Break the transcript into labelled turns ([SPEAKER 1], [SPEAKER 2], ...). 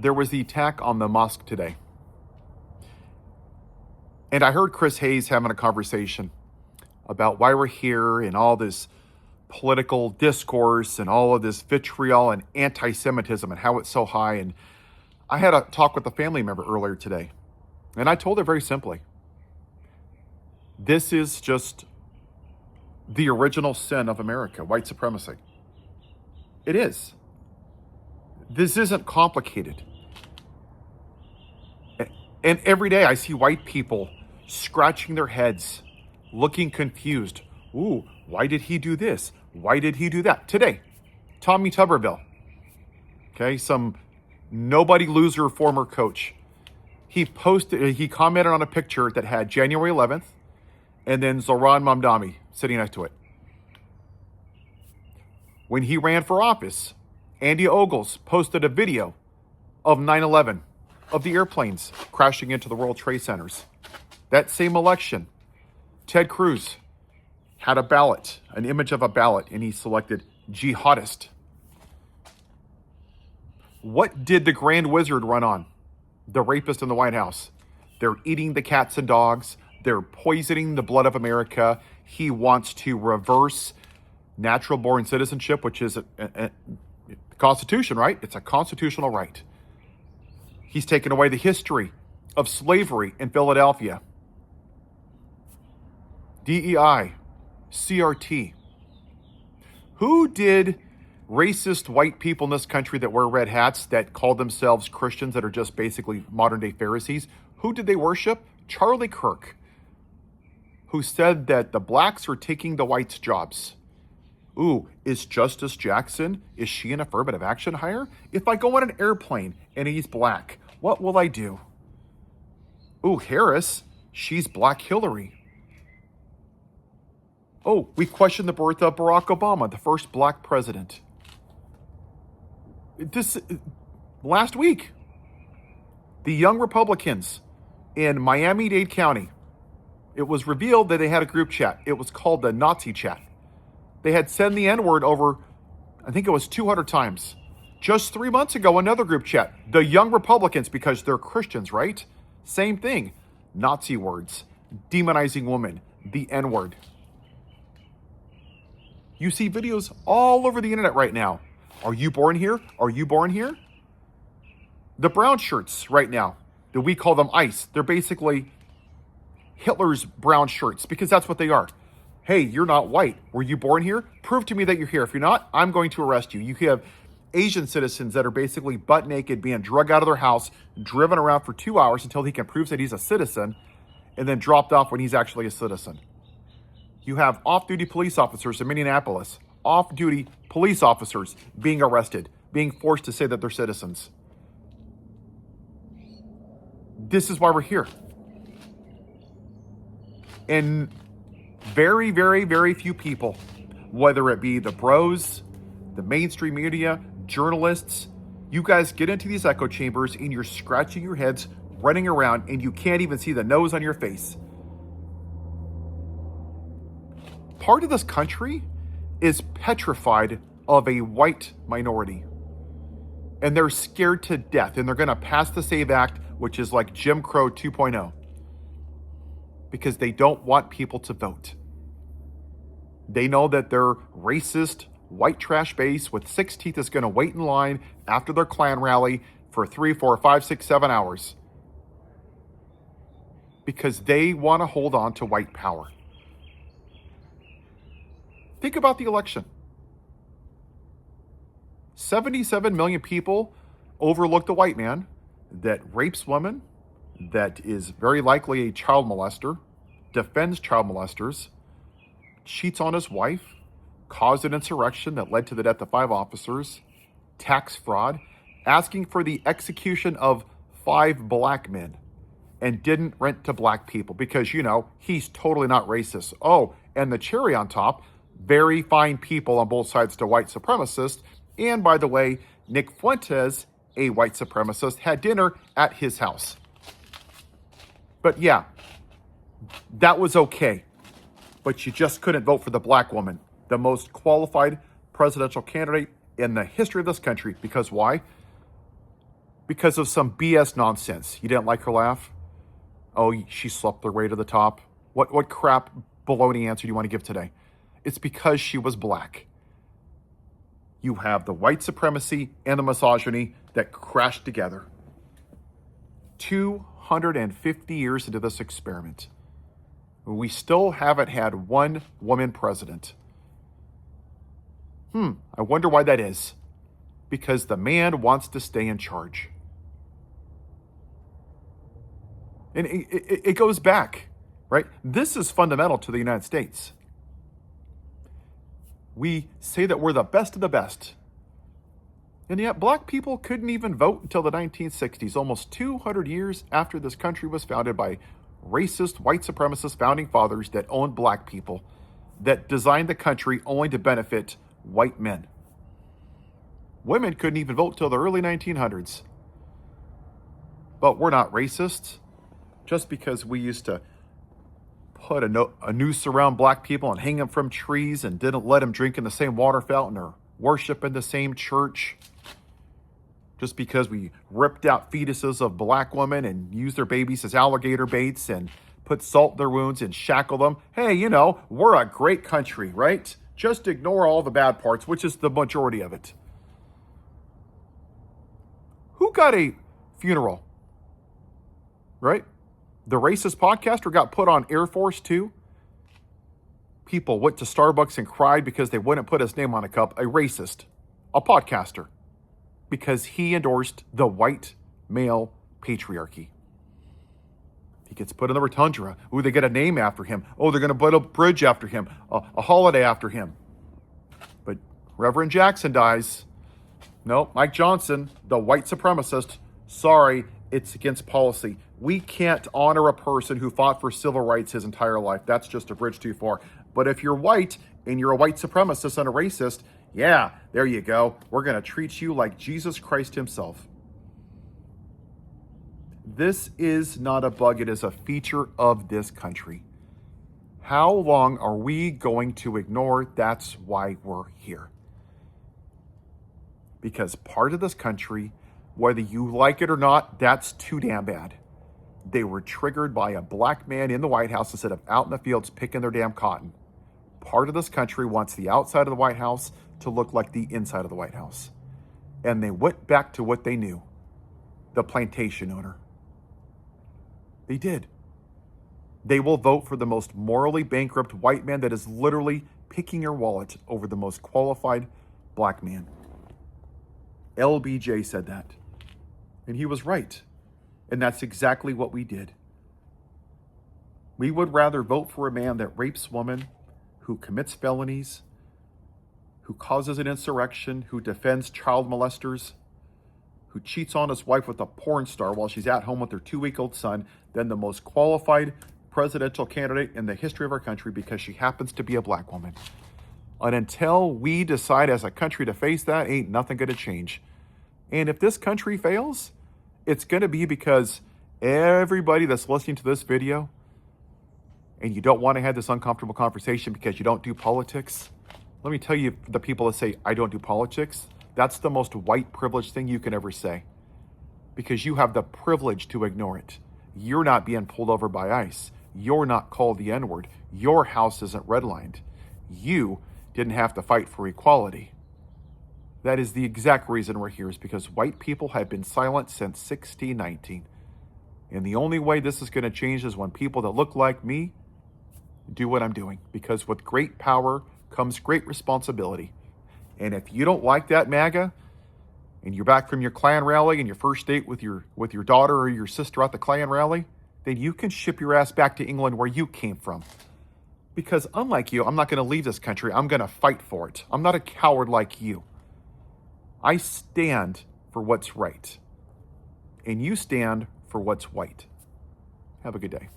[SPEAKER 1] There was the attack on the mosque today. And I heard Chris Hayes having a conversation about why we're here and all this political discourse and all of this vitriol and anti-Semitism and how it's so high. And I had a talk with a family member earlier today. And I told her very simply, this is just the original sin of America, white supremacy. It is. This isn't complicated. And every day I see white people scratching their heads, looking confused. Ooh, why did he do this? Why did he do that? Today, Tommy Tuberville, okay, some nobody loser former coach. He commented on a picture that had January 11th and then Zoran Mamdani sitting next to it. When he ran for office, Andy Ogles posted a video of 9/11, of the airplanes crashing into the World Trade Centers. That same election, Ted Cruz had a ballot, an image of a ballot, and he selected jihadist. What did the Grand Wizard run on? The rapist in the White House. They're eating the cats and dogs. They're poisoning the blood of America. He wants to reverse natural born citizenship, which is a Constitution, right? It's a constitutional right. He's taken away the history of slavery in Philadelphia. DEI, CRT. Who did racist white people in this country that wear red hats that call themselves Christians that are just basically modern day Pharisees? Who did they worship? Charlie Kirk, who said that the blacks are taking the whites' jobs. Ooh, is Justice Jackson, is she an affirmative action hire? If I go on an airplane and he's black, what will I do? Ooh, Harris, she's Black Hillary. Oh, we questioned the birth of Barack Obama, the first black president. Last week, the young Republicans in Miami-Dade County, it was revealed that they had a group chat. It was called the Nazi chat. They had said the N-word over, I think it was 200 times. Just 3 months ago, another group chat. The young Republicans, because they're Christians, right? Same thing. Nazi words, demonizing women, the N-word. You see videos all over the internet right now. Are you born here? Are you born here? The brown shirts right now, that we call them ICE, they're basically Hitler's brown shirts because that's what they are. Hey, you're not white. Were you born here? Prove to me that you're here. If you're not, I'm going to arrest you. You have Asian citizens that are basically butt naked, being drugged out of their house, driven around for 2 hours until he can prove that he's a citizen, and then dropped off when he's actually a citizen. You have off-duty police officers in Minneapolis, off-duty police officers being arrested, being forced to say that they're citizens. This is why we're here. And very, very, very few people, whether it be the bros, the mainstream media, journalists, you guys get into these echo chambers and you're scratching your heads, running around, and you can't even see the nose on your face. Part of this country is petrified of a white minority. And they're scared to death. And they're going to pass the SAVE Act, which is like Jim Crow 2.0. Because they don't want people to vote. They know that their racist white trash base with 6 teeth is going to wait in line after their Klan rally for 3, 4, 5, 6, 7 hours. Because they want to hold on to white power. Think about the election. 77 million people overlook the white man that rapes women, that is very likely a child molester, defends child molesters, cheats on his wife, caused an insurrection that led to the death of 5 officers, tax fraud, asking for the execution of 5 black men, and didn't rent to black people because, he's totally not racist. Oh, and the cherry on top, very fine people on both sides to white supremacists. And by the way, Nick Fuentes, a white supremacist, had dinner at his house. But yeah, that was okay. But you just couldn't vote for the black woman, the most qualified presidential candidate in the history of this country. Because why? because of some BS nonsense. You didn't like her laugh? Oh, she slept her way to the top. What crap baloney answer do you want to give today? It's because she was black. You have the white supremacy and the misogyny that crashed together. 250 years into this experiment, we still haven't had one woman president. I wonder why that is. Because the man wants to stay in charge. And it goes back, right? This is fundamental to the United States. We say that we're the best of the best. And yet black people couldn't even vote until the 1960s, almost 200 years after this country was founded by racist, white supremacist founding fathers that owned black people, that designed the country only to benefit white men. Women couldn't even vote till the early 1900s. But we're not racists. Just because we used to put a noose around black people and hang them from trees and didn't let them drink in the same water fountain or worship in the same church. Just because we ripped out fetuses of black women and used their babies as alligator baits and put salt in their wounds and shackle them. Hey, we're a great country, right? Just ignore all the bad parts, which is the majority of it. Who got a funeral? Right? The racist podcaster got put on Air Force 2. People went to Starbucks and cried because they wouldn't put his name on a cup. A racist. A podcaster. Because he endorsed the white male patriarchy. He gets put in the rotundra. Ooh, they get a name after him. Oh, they're going to put a bridge after him. A holiday after him. But Reverend Jackson dies. No, Mike Johnson, the white supremacist. Sorry, it's against policy. We can't honor a person who fought for civil rights his entire life. That's just a bridge too far. But if you're white and you're a white supremacist and a racist, yeah, there you go. We're going to treat you like Jesus Christ himself. This is not a bug. It is a feature of this country. How long are we going to ignore? That's why we're here. Because part of this country, whether you like it or not, that's too damn bad. They were triggered by a black man in the White House instead of out in the fields picking their damn cotton. Part of this country wants the outside of the White House to look like the inside of the White House. And they went back to what they knew. The plantation owner. They did. They will vote for the most morally bankrupt white man that is literally picking your wallet over the most qualified black man. LBJ said that. And he was right. And that's exactly what we did. We would rather vote for a man that rapes women, who commits felonies, who causes an insurrection, who defends child molesters, who cheats on his wife with a porn star while she's at home with her 2-week-old son, than the most qualified presidential candidate in the history of our country because she happens to be a black woman. And until we decide as a country to face that, ain't nothing going to change. And if this country fails, it's going to be because everybody that's listening to this video and you don't want to have this uncomfortable conversation because you don't do politics. Let me tell you, the people that say, I don't do politics, that's the most white privileged thing you can ever say. Because you have the privilege to ignore it. You're not being pulled over by ICE. You're not called the N-word. Your house isn't redlined. You didn't have to fight for equality. That is the exact reason we're here, is because white people have been silent since 1619. And the only way this is going to change is when people that look like me do what I'm doing. Because with great power comes great responsibility. And if you don't like that, MAGA, and you're back from your Klan rally and your first date with your daughter or your sister at the Klan rally, then you can ship your ass back to England where you came from. Because unlike you, I'm not going to leave this country. I'm going to fight for it. I'm not a coward like you. I stand for what's right. And you stand for what's white. Have a good day.